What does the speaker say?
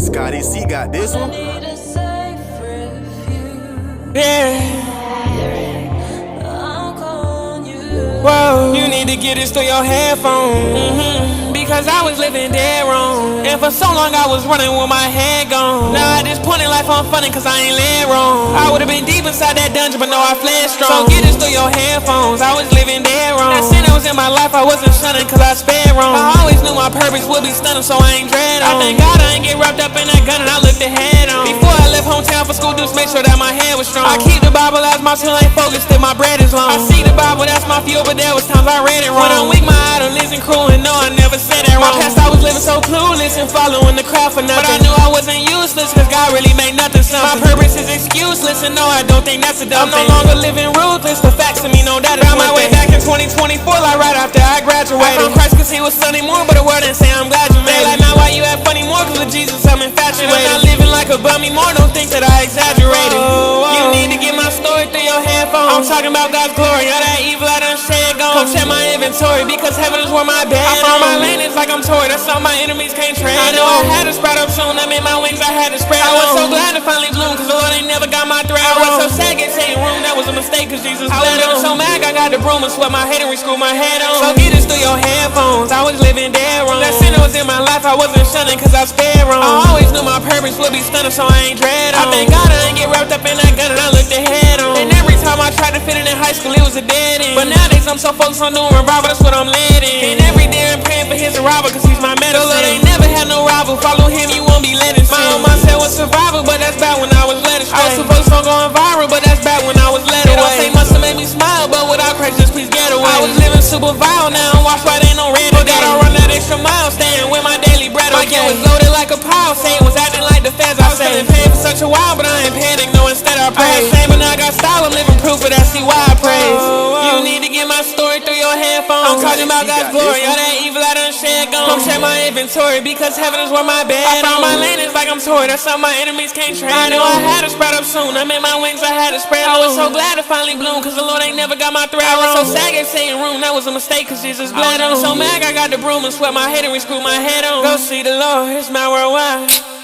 Scotty C got this one. Yeah. Whoa, you need to get this through your headphones. Because I was living dead wrong. And for so long I was running with my head gone. Now at this point in life I'm funny cause I ain't led wrong. I would've been deep inside that dungeon but no I fled strong. So get this through your headphones, I was living dead wrong. That sin that was in my life I wasn't shunning cause I sped wrong. I always knew my purpose would be stunning so I ain't dread on. I thank God I ain't get wrapped up in that gun and I looked ahead on. Before I left hometown for school just make sure that my head was strong. I keep the Bible as my tool, ain't focused till my bread is long. I see the Bible, that's my fuel, but there was times I read it wrong. When I'm weak, my idol isn't cruel, and no, I never said that wrong. My past, I was living so clueless and following the crowd for nothing. But I knew I wasn't useless, cause God really made nothing something. My purpose is excuseless, and no, I don't think that's a dumb thing. I'm no longer living ruthless, the facts to me know that is one thing. Found my way back in 2024, like right after I graduated. I found Christ cause he was Sunday morning, but the word didn't say I'm glad you made it. Like, man, why you act funny more, cause with Jesus I'm infatuated. And I'm not living like a bummy more, don't think that I exaggerated. You need to get my story through your headphones. I'm talking about God's glory, all that evil I done shed gone. Come check my inventory, because heaven is where my bed is. I found my lane, it's like I'm Tory, that's something my enemies can't trade. I knew I had to sprout up soon, that made my wings, I had to spread. I was so glad to finally bloom, cause the Lord ain't never got my thread. I was so sad, get taken room, that was a mistake, cause Jesus bled on. So mad, I got the broom and swept my head and re-screwed my head on. So get this through your headphones, I was living dead wrong. That sin that was in my life, I wasn't shunning, cause I sped wrong. I always knew my purpose would be stunning, so I ain't dread on. I thank God I ain't get wrapped up in that gun and I looked ahead on. And every time I tried to fit it in high school, it was a dead end. But nowadays I'm so focused on doing revival, that's what I'm led in. And every day I'm praying for his arrival, cause he's my medicine. The Lord ain't never had no rival, follow him, you won't be led in sin. My own mindset was survival, but that's bad when I was led astray. I was supposed to going viral, but that's bad when I was led away. It don't say much to make me smile, but without Christ, just please get away. I was living super vile, now I'm watched by ain't no red today. I run that extra mile, staying with my daily bread. My game was loaded like a pile, Satan was acting like the feds. I was feeling pain for such a while, but I ain't panic, no, instead I pray. I had shame, but now I got style, I'm living proof of that, see why I praise. You need to get my story through your headphones. I'm talking about God's glory, all that evil I done shed gone. Come check my inventory, because heaven is where my bed is. I found my lane, it's like I'm Tory, that's something my enemies can't trade. I knew I had to spread up soon, I made my wings, I had to spread. I was so glad to finally bloom, cause the Lord ain't never got my thread wrong. I was so sad, gave Satan room, that was a mistake, cause Jesus bled on. So mad, I got the broom and swept my head and re-screwed my head on. Go see the Lord, it's my worldwide.